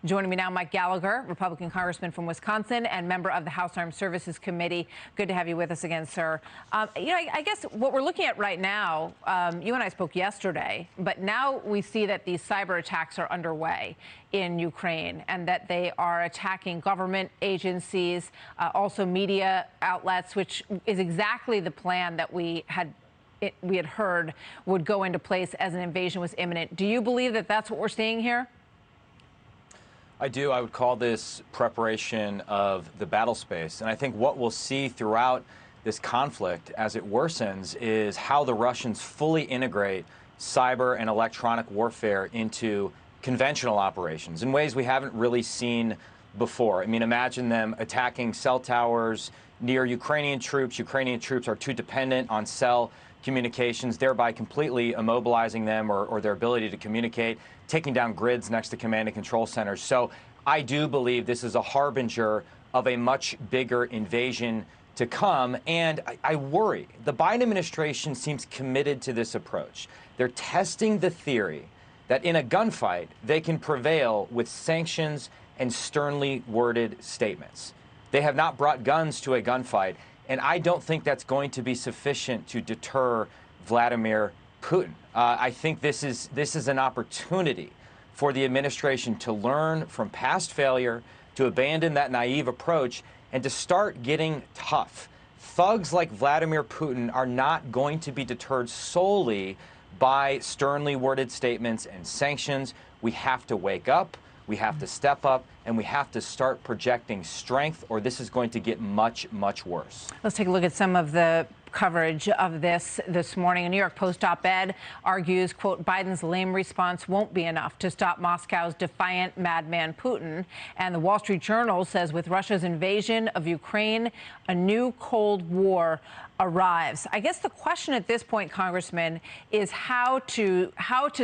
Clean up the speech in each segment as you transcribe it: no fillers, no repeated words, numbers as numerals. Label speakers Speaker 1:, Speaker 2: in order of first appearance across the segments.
Speaker 1: Joining me now, Mike Gallagher, Republican congressman from Wisconsin and member of the House Armed Services Committee. Good to have you with us again, sir. I guess what we're looking at right now, you and I spoke yesterday, but now we see that these cyber attacks are underway in Ukraine and that they are attacking government agencies, also media outlets, which is exactly the plan that we had heard would go into place as an invasion was imminent. Do you believe that that's what we're seeing here?
Speaker 2: I do. I would call this preparation of the battle space. And I think what we'll see throughout this conflict as it worsens is how the Russians fully integrate cyber and electronic warfare into conventional operations in ways we haven't really seen before. I mean, imagine them attacking cell towers near Ukrainian troops. Ukrainian troops are too dependent on cell communications, thereby completely immobilizing them or their ability to communicate, taking down grids next to command and control centers. So I do believe this is a harbinger of a much bigger invasion to come. And I worry. The Biden administration seems committed to this approach. They're testing the theory that in a gunfight, they can prevail with sanctions and sternly worded statements. They have not brought guns to a gunfight. And I don't think that's going to be sufficient to deter Vladimir Putin. I think this is an opportunity for the administration to learn from past failure, to abandon that naive approach, and to start getting tough. Thugs like Vladimir Putin are not going to be deterred solely by sternly worded statements and sanctions. We have to wake up. We have to step up, and we have to start projecting strength, or this is going to get much, much worse.
Speaker 1: Let's take a look at some of the coverage of this morning. A New York Post op-ed argues, quote, Biden's lame response won't be enough to stop Moscow's defiant madman Putin. And the Wall Street Journal says with Russia's invasion of Ukraine, a new Cold War arrives. I guess the question at this point, Congressman, is how to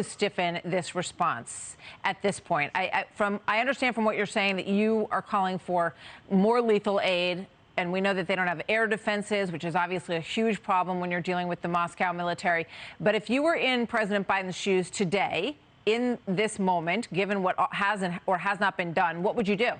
Speaker 1: stiffen this response at this point. I understand from what you're saying that you are calling for more lethal aid. And we know that they don't have air defenses, which is obviously a huge problem when you're dealing with the Moscow military. But if you were in President Biden's shoes today, in this moment, given what has or has not been done, what would you do?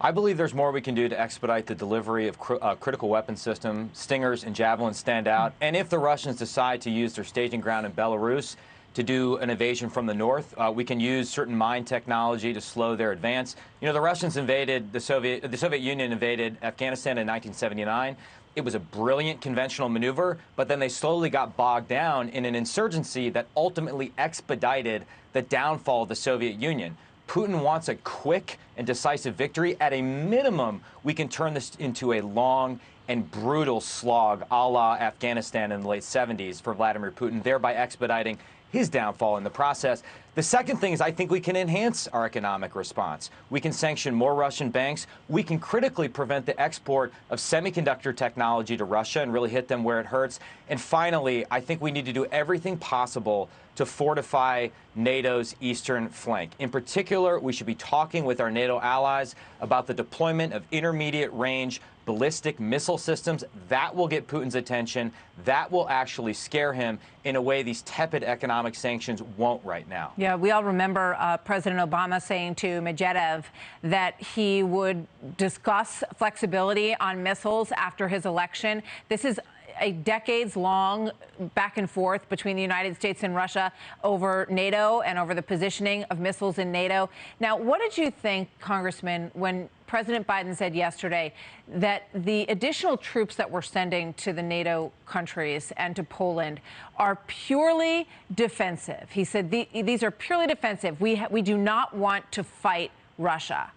Speaker 2: I believe there's more we can do to expedite the delivery of critical weapon systems. Stingers and Javelins stand out. And if the Russians decide to use their staging ground in Belarus to do an invasion from the north, we can use certain mine technology to slow their advance. You know, the Russians invaded the Soviet Union invaded Afghanistan in 1979. It was a brilliant conventional maneuver, but then they slowly got bogged down in an insurgency that ultimately expedited the downfall of the Soviet Union. Putin wants a quick and decisive victory. At a minimum, we can turn this into a long and brutal slog a la Afghanistan in the late 70s for Vladimir Putin, thereby expediting his downfall in the process. The second thing is I think we can enhance our economic response. We can sanction more Russian banks. We can critically prevent the export of semiconductor technology to Russia and really hit them where it hurts. And finally, I think we need to do everything possible to fortify NATO's eastern flank. In particular, we should be talking with our NATO allies about the deployment of intermediate range ballistic missile systems. That will get Putin's attention. That will actually scare him in a way these tepid economic sanctions won't right now.
Speaker 1: Yeah, we all remember President Obama saying to Medvedev that he would discuss flexibility on missiles after his election. This is a decades-long back and forth between the United States and Russia over NATO and over the positioning of missiles in NATO. Now, what did you think, Congressman, when President Biden said yesterday that the additional troops that we're sending to the NATO countries and to Poland are purely defensive? He said these are purely defensive. We do not want to fight Russia.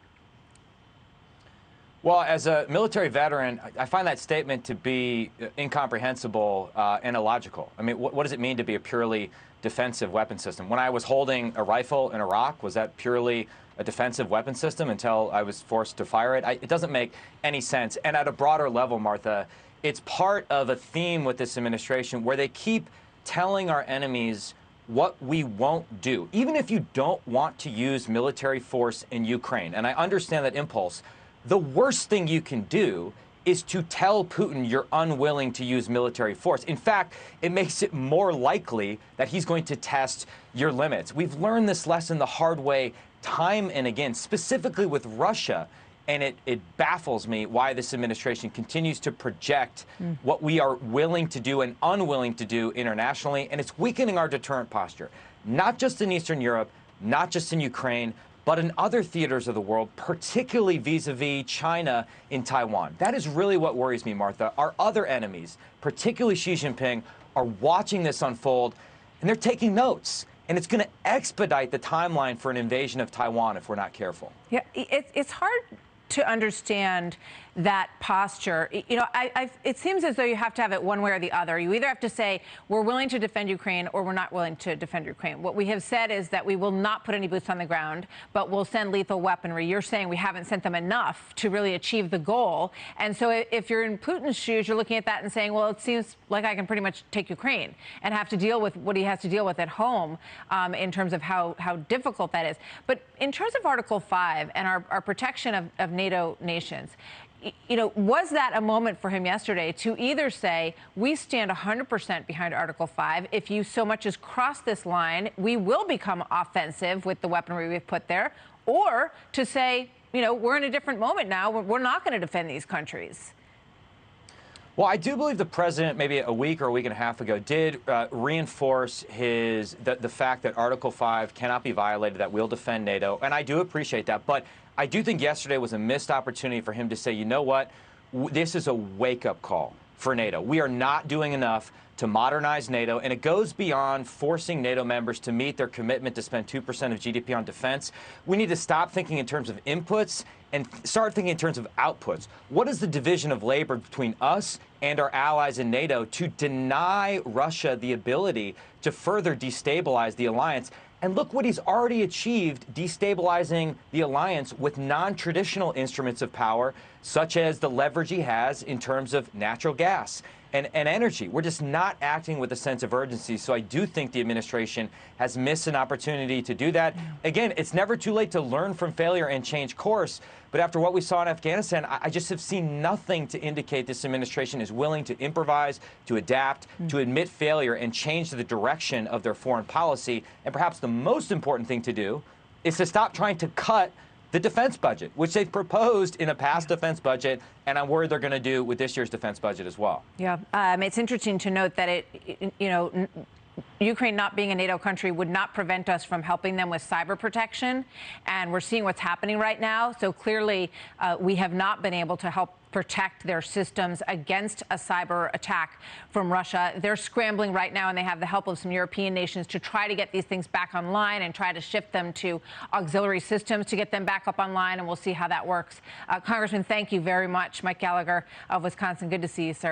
Speaker 2: Well, as a military veteran, I find that statement to be incomprehensible and illogical. I mean, what does it mean to be a purely defensive weapon system? When I was holding a rifle in Iraq, was that purely a defensive weapon system until I was forced to fire it? It doesn't make any sense. And at a broader level, Martha, it's part of a theme with this administration where they keep telling our enemies what we won't do, even if you don't want to use military force in Ukraine. And I understand that impulse. The worst thing you can do is to tell Putin you're unwilling to use military force. In fact, it makes it more likely that he's going to test your limits. We've learned this lesson the hard way time and again, specifically with Russia. And it baffles me why this administration continues to project what we are willing to do and unwilling to do internationally. And it's weakening our deterrent posture, not just in Eastern Europe, not just in Ukraine, but in other theaters of the world, particularly vis-a-vis China in Taiwan. That is really what worries me, Martha. Our other enemies, particularly Xi Jinping, are watching this unfold, and they're taking notes. And it's going to expedite the timeline for an invasion of Taiwan if we're not careful.
Speaker 1: Yeah, it's hard to understand that posture. You know, it seems as though you have to have it one way or the other. You either have to say, we're willing to defend Ukraine or we're not willing to defend Ukraine. What we have said is that we will not put any boots on the ground, but we'll send lethal weaponry. You're saying we haven't sent them enough to really achieve the goal. And so if you're in Putin's shoes, you're looking at that and saying, well, it seems like I can pretty much take Ukraine and have to deal with what he has to deal with at home in terms of how difficult that is. But in terms of Article 5 and our protection of NATO nations, you know, was that a moment for him yesterday to either say, we stand 100% behind Article 5. If you so much as cross this line, we will become offensive with the weaponry we've put there, or to say, you know, we're in a different moment now. We're not going to defend these countries.
Speaker 2: Well, I do believe the president, maybe a week or a week and a half ago, did reinforce the fact that Article 5 cannot be violated, that we'll defend NATO, and I do appreciate that. But I do think yesterday was a missed opportunity for him to say, you know what, this is a wake-up call for NATO. We are not doing enough to modernize NATO, and it goes beyond forcing NATO members to meet their commitment to spend 2% of GDP on defense. We need to stop thinking in terms of inputs and start thinking in terms of outputs. What is the division of labor between us and our allies in NATO to deny Russia the ability to further destabilize the alliance? And look what he's already achieved, destabilizing the alliance with non-traditional instruments of power, such as the leverage he has in terms of natural gas and energy. We're just not acting with a sense of urgency. So I do think the administration has missed an opportunity to do that. Again, it's never too late to learn from failure and change course. But after what we saw in Afghanistan, I just have seen nothing to indicate this administration is willing to improvise, to adapt, to admit failure and change the direction of their foreign policy. And perhaps the most important thing to do is to stop trying to cut the defense budget, which they've proposed in a past defense budget, and I'm worried they're going to do with this year's defense budget as well.
Speaker 1: Yeah, it's interesting to note that Ukraine not being a NATO country would not prevent us from helping them with cyber protection, and we're seeing what's happening right now. So clearly, we have not been able to help protect their systems against a cyber attack from Russia. They're scrambling right now, and they have the help of some European nations to try to get these things back online and try to shift them to auxiliary systems to get them back up online, and we'll see how that works. Congressman, thank you very much. Mike Gallagher of Wisconsin, good to see you, sir.